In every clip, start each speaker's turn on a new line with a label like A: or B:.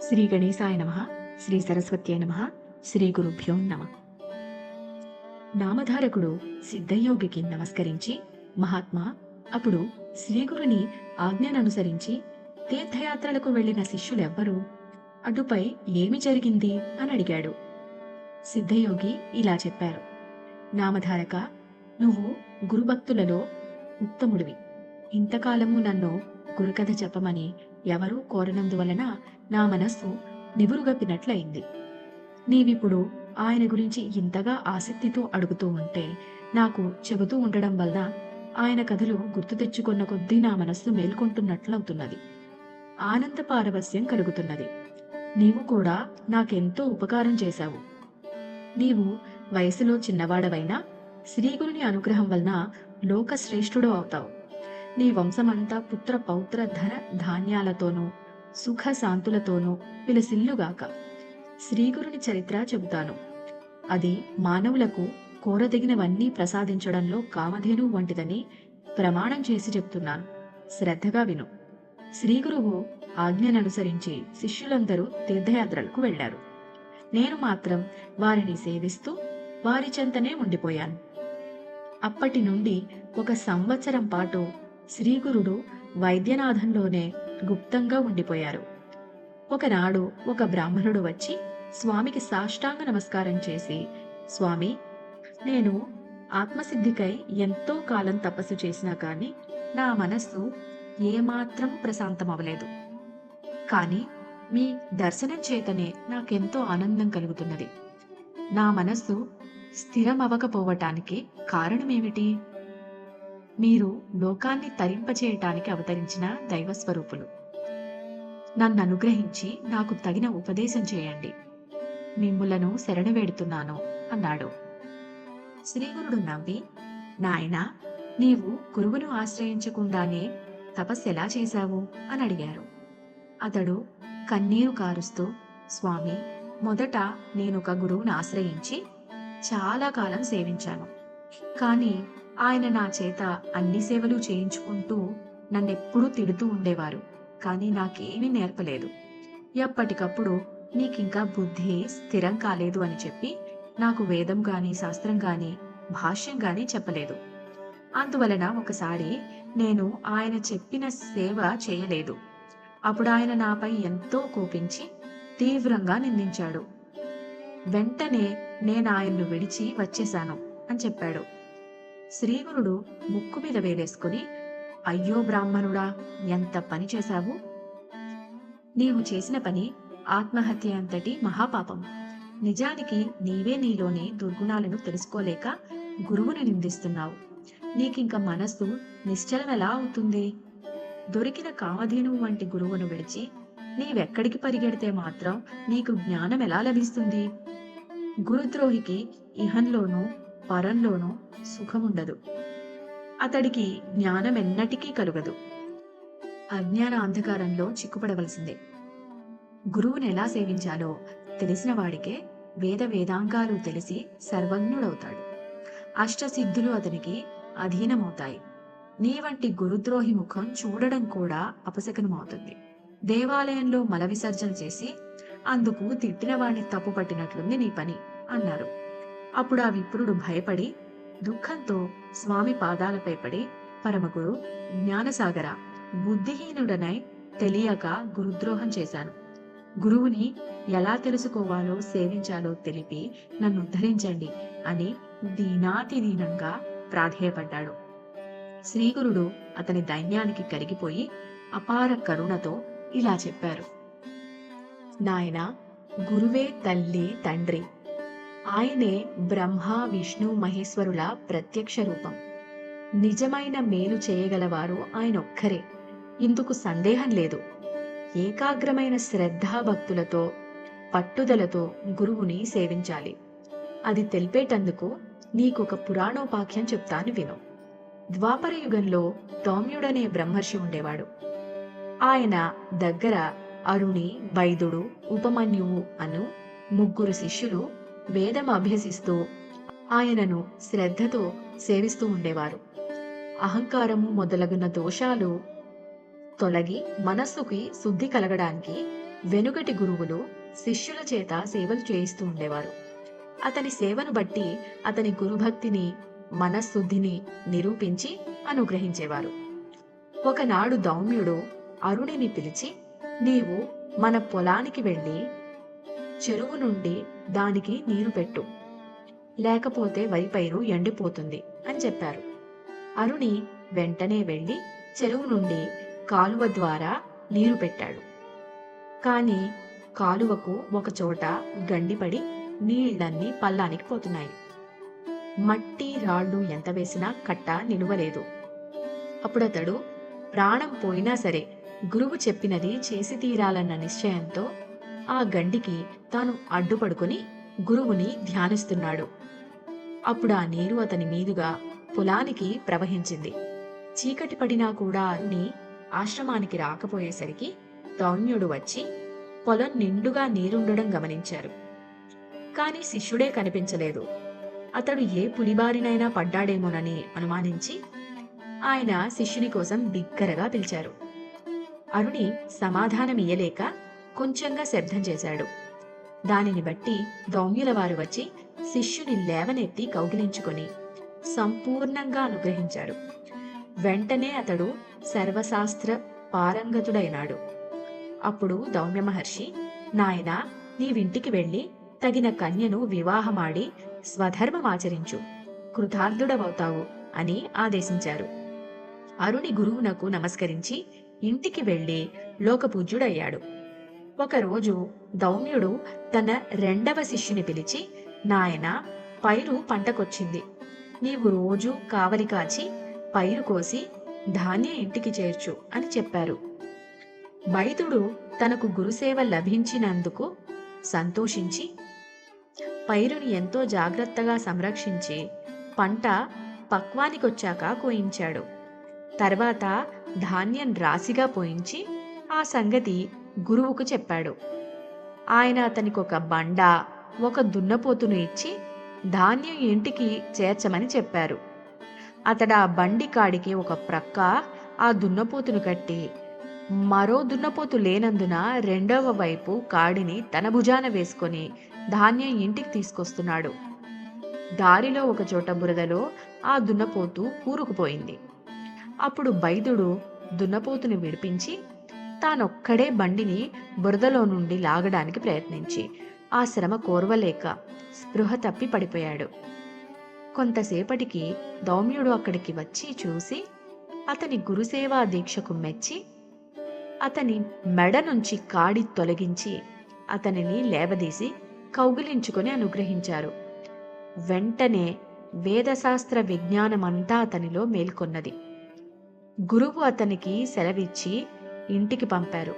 A: శ్రీ గణేశాయ నమః. శ్రీ సరస్వత్యై నమః. శ్రీ గురుభ్యో నమః. నామధారకుడు సిద్ధయోగికి నమస్కరించి, మహాత్మా, అప్పుడు శ్రీగురుని ఆజ్ఞననుసరించి తీర్థయాత్రలకు వెళ్లిన శిష్యులెవ్వరూ? అటుపై ఏమి జరిగింది అని అడిగాడు. సిద్ధయోగి ఇలా చెప్పారు. నామధారక, నువ్వు గురుభక్తులలో ఉత్తముడివి. ఇంతకాలము నన్ను గురుకథ చెప్పమని ఎవరూ కోరనందువలన నా మనస్సు నివురుగప్పినట్లయింది. నీవిప్పుడు ఆయన గురించి ఇంతగా ఆసక్తితో అడుగుతూ ఉంటే నాకు చెబుతూ ఉండడం వల్ల ఆయన కథలు గుర్తు తెచ్చుకున్న కొద్దీ నా మనస్సు మేల్కొంటున్నట్లవుతున్నది. ఆనంద పారవస్యం కలుగుతున్నది. నీవు కూడా నాకెంతో ఉపకారం చేశావు. నీవు వయసులో చిన్నవాడవైనా శ్రీగురుని అనుగ్రహం వలన లోకశ్రేష్ఠుడు అవుతావు. నీ వంశమంతా పుత్ర పౌత్ర ధన ధాన్యాలతోనూ సుఖ శాంతులతోనూ విలసిల్లుగాక. శ్రీగురుని చరిత్ర చెబుతాను. అది మానవులకు కోరదగినవన్నీ ప్రసాదించడంలో కామధేను వంటిదని ప్రమాణం చేసి చెప్తున్నాను. శ్రద్ధగా విను. శ్రీగురువు ఆజ్ఞననుసరించి శిష్యులందరూ తీర్థయాత్రలకు వెళ్లారు. నేను మాత్రం వారిని సేవిస్తూ వారి చెంతనే ఉండిపోయాను. అప్పటి నుండి 1 సంవత్సరం పాటు శ్రీగురుడు వైద్యనాథంలోనే గుప్తంగా ఉండిపోయారు. ఒకనాడు ఒక బ్రాహ్మణుడు వచ్చి స్వామికి సాష్టాంగ నమస్కారం చేసి, స్వామి, నేను ఆత్మసిద్ధికై ఎంతో కాలం తపస్సు చేసినా కాని నా మనస్సు ఏమాత్రం ప్రశాంతమవలేదు. కాని మీ దర్శనం చేతనే నాకెంతో ఆనందం కలుగుతున్నది. నా మనస్సు స్థిరమవకపోవటానికి కారణమేమిటి? మీరు లోకాన్ని తరింపచేయటానికి అవతరించిన దైవస్వరూపులు. నన్ను అనుగ్రహించి నాకు తగిన ఉపదేశం చేయండి. మిమ్ములను శరణవేడుతున్నాను అన్నాడు. శ్రీగురుడు నవ్వి, నాయనా, నీవు గురువును ఆశ్రయించకుండానే తపస్సెలా చేశావు అని అడిగారు. అతడు కన్నీరు కారుస్తూ, స్వామి, మొదట నేనొక గురువును ఆశ్రయించి చాలా కాలం సేవించాను. కాని ఆయన నా చేత అన్ని సేవలు చేయించుకుంటూ నన్నెప్పుడూ తిడుతూ ఉండేవారు. కానీ నాకేమీ నేర్పలేదు. ఎప్పటికప్పుడు నీకింకా బుద్ధి స్థిరం కాలేదు అని చెప్పి నాకు వేదం గాని శాస్త్రం గాని భాష్యం గాని చెప్పలేదు. అందువలన ఒకసారి నేను ఆయన చెప్పిన సేవ చేయలేదు. అప్పుడు ఆయన నాపై ఎంతో కోపించి తీవ్రంగా నిందించాడు. వెంటనే నేను ఆయన్ను విడిచి వచ్చేశాను అని చెప్పాడు. శ్రీగురుడు ముక్కు మీద వేలేసుకుని, అయ్యో బ్రాహ్మణుడా, ఎంత పని చేశావు! నీవు చేసిన పని ఆత్మహత్య అంతటి మహాపాపం. నిజానికి నీవే నీలోని దుర్గుణాలను తెలుసుకోలేక గురువుని నిందిస్తున్నావు. నీకింక మనస్సు నిశ్చలం ఎలా అవుతుంది? దొరికిన కామధేనువు వంటి గురువును విడిచి నీవెక్కడికి పరిగెడితే మాత్రం నీకు జ్ఞానం ఎలా లభిస్తుంది? గురుద్రోహికి ఇహంలోనూ పరంలోనూ సుఖముండదు. అతడికి జ్ఞానం ఎన్నటికీ కలుగదు. అజ్ఞాన అంధకారంలో చిక్కుపడవలసిందే. గురువుని ఎలా సేవించాలో తెలిసిన వాడికే వేద వేదాంగాలు తెలిసి సర్వజ్ఞుడవుతాడు. అష్టసిద్ధులు అతనికి అధీనమవుతాయి. నీ వంటి గురుద్రోహి ముఖం చూడడం కూడా అపశకనమవుతుంది. దేవాలయంలో మల విసర్జన చేసి అందుకు తిట్టిన వాడిని తప్పు పట్టినట్లుంది నీ పని అన్నారు. అప్పుడు ఆ విప్రుడు భయపడి దుఃఖంతో స్వామి పాదాలపై పడి, పరమగురు జ్ఞానసాగర, బుద్ధిహీనుడనై తెలియక గురుద్రోహం చేశాను. గురువుని ఎలా తెలుసుకోవాలో సేవించాలో తెలిపి నన్ను ఉద్ధరించండి అని దీనాతి దీనంగా ప్రాధేయపడ్డాడు. శ్రీగురుడు అతని దైన్యానికి కరిగిపోయి అపార కరుణతో ఇలా చెప్పారు. నాయనా, గురువే తల్లి తండ్రి. ఆయనే బ్రహ్మ విష్ణు మహేశ్వరుల ప్రత్యక్ష రూపం. నిజమైన మేలు చేయగలవారు ఆయనొక్కరే. ఇందుకు సందేహం లేదు. ఏకాగ్రమైన శ్రద్ధాభక్తులతో పట్టుదలతో గురువుని సేవించాలి. అది తెలిపేటందుకు నీకొక పురాణోపాఖ్యం చెప్తాను విను. ద్వాపర యుగంలో తౌమ్యుడనే బ్రహ్మర్షి ఉండేవాడు. ఆయన దగ్గర అరుణి, వైదుడు, ఉపమన్యువు అను 3 శిష్యులు వేదం అభ్యసిస్తూ ఆయనను శ్రద్ధతో సేవిస్తూ ఉండేవారు. అహంకారము మొదలగున దోషాలు తొలగి మనస్సుకి శుద్ధి కలగడానికి వెనుకటి గురువులు శిష్యుల చేత సేవలు చేయిస్తూ ఉండేవారు. అతని సేవను బట్టి అతని గురుభక్తిని, మనశుద్ధిని నిరూపించి అనుగ్రహించేవారు. ఒకనాడు దౌమ్యుడు అరుణిని పిలిచి, నీవు మన పొలానికి వెళ్ళి చెరువు నుండి దానికి నీరు పెట్టు, లేకపోతే వరి పైరు ఎండిపోతుంది అని చెప్పారు. అరుణి వెంటనే వెళ్ళి చెరువు నుండి కాలువ ద్వారా నీరు పెట్టాడు. కాని కాలువకు ఒకచోట గండిపడి నీళ్లన్నీ పల్లానికి పోతున్నాయి. మట్టి రాళ్ళు ఎంత వేసినా కట్ట నిలువలేదు. అప్పుడతడు ప్రాణం పోయినా సరే గురువు చెప్పినది చేసి తీరాలన్న నిశ్చయంతో ఆ గండికి తాను అడ్డుపడుకుని గురువుని ధ్యానిస్తున్నాడు. అప్పుడు ఆ నీరు అతని మీదుగా పొలానికి ప్రవహించింది. చీకటి పడినా కూడా అరుణి ఆశ్రమానికి రాకపోయేసరికి దౌమ్యుడు వచ్చి పొలం నిండుగా నీరుండడం గమనించారు. కాని శిష్యుడే కనిపించలేదు. అతడు ఏ పులిబారినైనా పడ్డాడేమోనని అనుమానించి ఆయన శిష్యుని కోసం బిగ్గరగా పిలిచారు. అరుణి సమాధానమియ్యలేక కొంచెంగా శబ్దం చేశాడు. దానిని బట్టి దౌమ్యుల వారు వచ్చి శిష్యుని లేవనెత్తి కౌగిలించుకొని సంపూర్ణంగా అనుగ్రహించారు. వెంటనే అతడు సర్వశాస్త్ర పారంగతుడైనాడు. అప్పుడు దౌమ్య మహర్షి, నాయనా, నీవింటికి వెళ్ళి తగిన కన్యను వివాహమాడి స్వధర్మమాచరించు, కృతార్థుడవవుతావు అని ఆదేశించారు. అరుణి గురువునకు నమస్కరించి ఇంటికి వెళ్ళి లోకపూజ్యుడయ్యాడు. ఒకరోజు దౌమ్యుడు తన రెండవ శిష్యుని పిలిచి, నాయనా, పైరు పంటకొచ్చింది. నీవు రోజు కావలి కాచి పైరు కోసి ధాన్యం ఇంటికి చేర్చు అని చెప్పారు. వైదుడు తనకు గురుసేవ లభించినందుకు సంతోషించి పైరుని ఎంతో జాగ్రత్తగా సంరక్షించి పంట పక్వానికొచ్చాక కోయించాడు. తర్వాత ధాన్యం రాశిగా పోయించి ఆ సంగతి గురువుకు చెప్పాడు. ఆయన అతనికొక బండ, ఒక దున్నపోతును ఇచ్చి ధాన్యం ఇంటికి చేర్చమని చెప్పారు. అతడు ఆ బండి కాడికి ఒక ప్రక్క ఆ దున్నపోతును కట్టి మరో దున్నపోతు లేనందున రెండవ వైపు కాడిని తన భుజాన వేసుకొని ధాన్యం ఇంటికి తీసుకొస్తున్నాడు. దారిలో ఒకచోట బురదలో ఆ దున్నపోతు కూరుకుపోయింది. అప్పుడు బైదుడు దున్నపోతుని విడిపించి తానొక్కడే బండిని బురదలో నుండి లాగడానికి ప్రయత్నించి ఆ శ్రమ కోర్వలేక స్పృహ తప్పి పడిపోయాడు. కొంతసేపటికి దౌమ్యుడు అక్కడికి వచ్చి చూసి అతని గురుసేవా దీక్షకు మెచ్చి అతని మెడ నుంచి కాడి తొలగించి అతనిని లేవదీసి కౌగిలించుకొని అనుగ్రహించారు. వెంటనే వేదశాస్త్ర విజ్ఞానమంతా అతనిలో మేల్కొన్నది. గురువు అతనికి సెలవిచ్చి ఇంటికి పంపారు.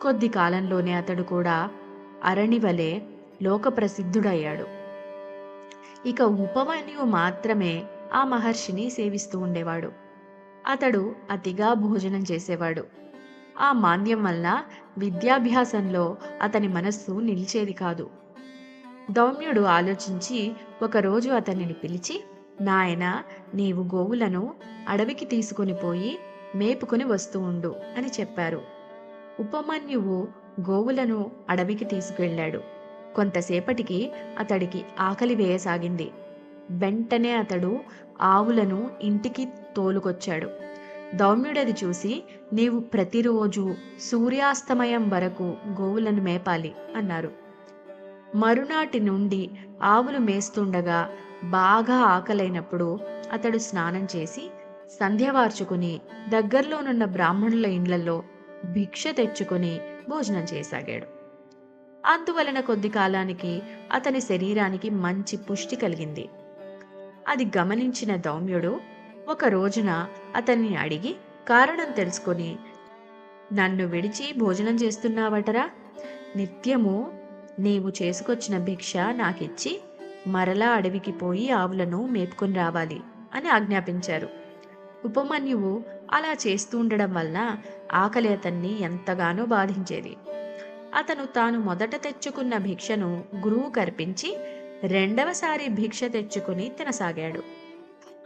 A: కొద్ది కాలంలోనే అతడు కూడా అరణివలే లోకప్రసిద్ధుడయ్యాడు. ఇక ఉపమన్యువు మాత్రమే ఆ మహర్షిని సేవిస్తూ ఉండేవాడు. అతడు అతిగా భోజనం చేసేవాడు. ఆ మాంద్యం వల్ల విద్యాభ్యాసంలో అతని మనస్సు నిలిచేది కాదు. దౌమ్యుడు ఆలోచించి ఒకరోజు అతనిని పిలిచి, నాయనా, నీవు గోవులను అడవికి తీసుకుని పోయి మేపుకొని వస్తూ ఉండు అని చెప్పారు. ఉపమన్యువు గోవులను అడవికి తీసుకెళ్లాడు. కొంతసేపటికి అతడికి ఆకలి వేయసాగింది. వెంటనే అతడు ఆవులను ఇంటికి తోలుకొచ్చాడు. దౌమ్యుడది చూసి, నీవు ప్రతిరోజు సూర్యాస్తమయం వరకు గోవులను మేపాలి అన్నారు. మరునాటి నుండి ఆవులు మేస్తుండగా బాగా ఆకలైనప్పుడు అతడు స్నానం చేసి సంధ్యవార్చుకుని దగ్గర్లోనున్న బ్రాహ్మణుల ఇండ్లలో భిక్ష తెచ్చుకుని భోజనం చేయసాగాడు. అందువలన కొద్ది కాలానికి అతని శరీరానికి మంచి పుష్టి కలిగింది. అది గమనించిన దౌమ్యుడు ఒక రోజున అతన్ని అడిగి కారణం తెలుసుకొని, నన్ను విడిచి భోజనం చేస్తున్నావటరా? నిత్యము నీవు చేసుకొచ్చిన భిక్ష నాకిచ్చి మరలా అడవికి పోయి ఆవులను మేపుకొని రావాలి అని ఆజ్ఞాపించారు. ఉపమన్యువు అలా చేస్తూ ఉండడం వలన ఆకలి అతన్ని ఎంతగానో బాధించేది. అతను తాను మొదట తెచ్చుకున్న భిక్షను గురువు కర్పించి రెండవసారి భిక్ష తెచ్చుకుని తినసాగాడు.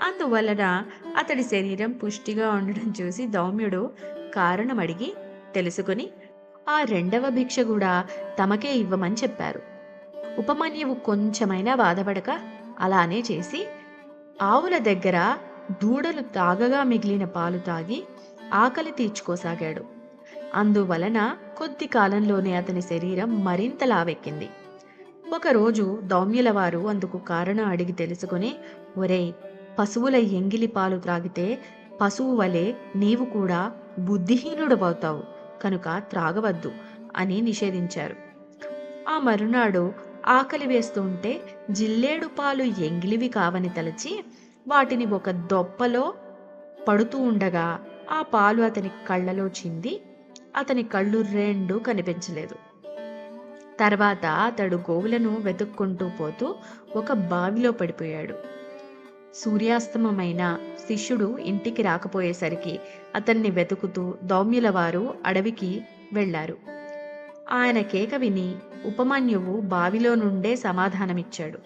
A: అందువలన అతడి శరీరం పుష్టిగా ఉండడం చూసి దౌమ్యుడు కారణం అడిగి తెలుసుకుని ఆ రెండవ భిక్ష కూడా తమకే ఇవ్వమని చెప్పారు. ఉపమన్యువు కొంచెమైనా బాధపడక అలానే చేసి ఆవుల దగ్గర దూడలు తాగగా మిగిలిన పాలు తాగి ఆకలి తీర్చుకోసాగాడు. అందువలన కొద్ది కాలంలోనే అతని శరీరం మరింత లావెక్కింది. ఒకరోజు దౌమ్యుల వారు అందుకు కారణం అడిగి తెలుసుకుని, ఒరేయ్, పశువుల ఎంగిలి పాలు త్రాగితే పశువు వలె నీవు కూడా బుద్ధిహీనుడవవుతావు, కనుక త్రాగవద్దు అని నిషేధించారు. ఆ మరునాడు ఆకలి వేస్తూ ఉంటే జిల్లేడు పాలు ఎంగిలివి కావని తలచి వాటిని ఒక దొప్పలో పడుతూ ఉండగా ఆ పాలు అతని కళ్ళలో చింది అతని కళ్ళు రెండూ కనిపించలేదు. తర్వాత అతడు గోవులను వెతుక్కుంటూ పోతూ ఒక బావిలో పడిపోయాడు. సూర్యాస్తమమైన శిష్యుడు ఇంటికి రాకపోయేసరికి అతన్ని వెతుకుతూ దౌమ్యుల వారు అడవికి వెళ్లారు. ఆయన కేక విని ఉపమన్యువు బావిలో నుండే సమాధానమిచ్చాడు.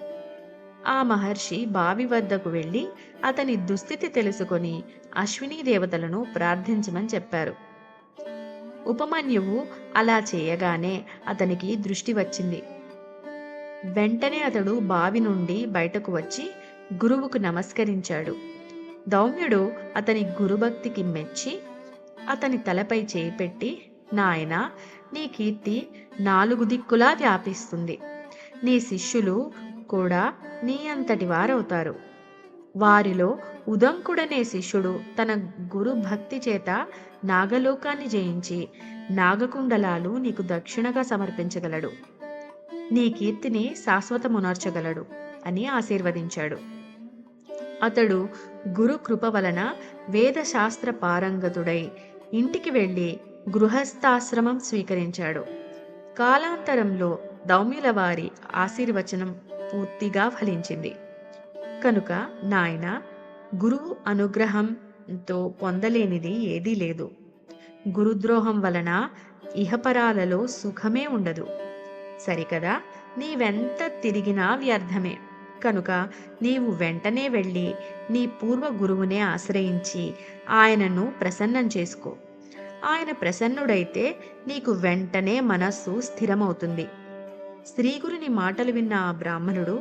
A: ఆ మహర్షి బావి వద్దకు వెళ్లి అతని దుస్థితి తెలుసుకొని అశ్వినీ దేవతలను ప్రార్థించమని చెప్పారు. ఉపమన్యువు అలా చేయగానే అతనికి దృష్టి వచ్చింది. వెంటనే అతడు బావి నుండి బయటకు వచ్చి గురువుకు నమస్కరించాడు. దౌమ్యుడు అతని గురుభక్తికి మెచ్చి అతని తలపై చేయి పెట్టి, నాయనా, నీ కీర్తి 4 దిక్కులా వ్యాపిస్తుంది. నీ శిష్యులు కూడా నీ అంతటి వారవుతారు. వారిలో ఉదంకుడనే శిష్యుడు తన గురు భక్తి చేత నాగలోకాన్ని జయించి నాగకుండలాలు నీకు దక్షిణగా సమర్పించగలడు. నీ కీర్తిని శాశ్వతమునర్చగలడు అని ఆశీర్వదించాడు. అతడు గురు కృప వలన వేదశాస్త్ర పారంగతుడై ఇంటికి వెళ్ళి గృహస్థాశ్రమం స్వీకరించాడు. కాలాంతరంలో దౌమ్యుల వారి ఆశీర్వచనం పూర్తిగా ఫలించింది. కనుక నాయన, గురువు అనుగ్రహంతో పొందలేనిది ఏదీ లేదు. గురుద్రోహం వలన ఇహపరాలలో సుఖమే ఉండదు. సరికదా? నీవెంత తిరిగినా వ్యర్థమే. కనుక నీవు వెంటనే వెళ్ళి నీ పూర్వ గురువునే ఆశ్రయించి ఆయనను ప్రసన్నం చేసుకో. ఆయన ప్రసన్నుడైతే నీకు వెంటనే మనస్సు స్థిరమవుతుంది. శ్రీగురుని మాటలు విన్న ఆ బ్రాహ్మణుడు,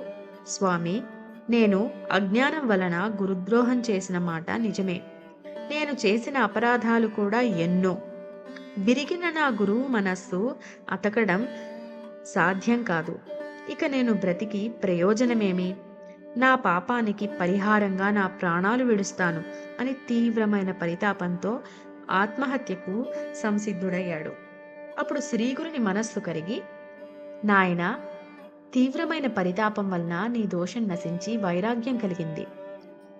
A: స్వామి, నేను అజ్ఞానం వలన గురుద్రోహం చేసిన మాట నిజమే. నేను చేసిన అపరాధాలు కూడా ఎన్నో. విరిగిన నా గురువు మనస్సు అతకడం సాధ్యం కాదు. ఇక నేను బ్రతికి ప్రయోజనమేమి? నా పాపానికి పరిహారంగా నా ప్రాణాలు విడుస్తాను అని తీవ్రమైన పరితాపంతో ఆత్మహత్యకు సంసిద్ధుడయ్యాడు. అప్పుడు శ్రీగురుని మనస్సు కరిగి, నాయనా, తీవ్రమైన పరితాపం వలన నీ దోషం నశించి వైరాగ్యం కలిగింది.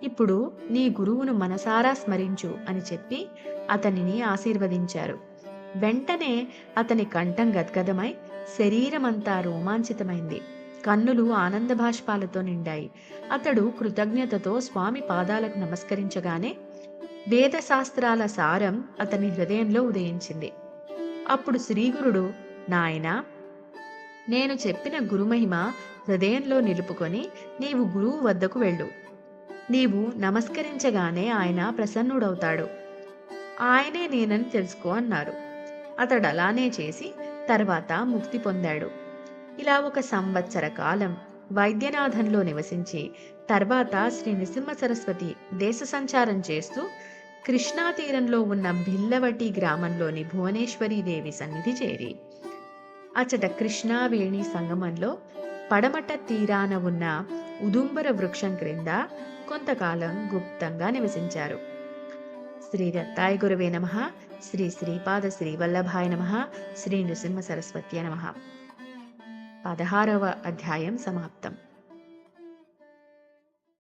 A: ఇప్పుడు నీ గురువును మనసారా స్మరించు అని చెప్పి అతనిని ఆశీర్వదించారు. వెంటనే అతని కంఠం గద్గదమై శరీరమంతా రోమాంచితమైంది. కన్నులు ఆనంద భాష్పాలతో నిండాయి. అతడు కృతజ్ఞతతో స్వామి పాదాలకు నమస్కరించగానే వేదశాస్త్రాల సారం అతని హృదయంలో ఉదయించింది. అప్పుడు శ్రీగురుడు, నాయనా, నేను చెప్పిన గురుమహిమ హృదయంలో నిలుపుకొని నీవు గురువు వద్దకు వెళ్ళు. నీవు నమస్కరించగానే ఆయన ప్రసన్నుడవుతాడు. ఆయనే నేనని తెలుసుకో అన్నారు. అతడు అలానే చేసి తర్వాత ముక్తి పొందాడు. ఇలా 1 సంవత్సర కాలం వైద్యనాథంలో నివసించి తర్వాత శ్రీ నృసింహ సరస్వతి దేశ సంచారం చేస్తూ కృష్ణా తీరంలో ఉన్న భిల్లవటి గ్రామంలోని భువనేశ్వరీదేవి సన్నిధి చేరి అచట కృష్ణావేణి సంగమంలో పడమట తీరాన ఉన్న ఉదుంబర వృక్షం క్రింద కొంతకాలం గుప్తంగా నివసించారు. శ్రీ దత్తాయ గురవే నమః. శ్రీ శ్రీపాద శ్రీవల్లభాయ నమః. శ్రీ నృసింహ సరస్వత్యై నమః. 16వ అధ్యాయం సమాప్తం.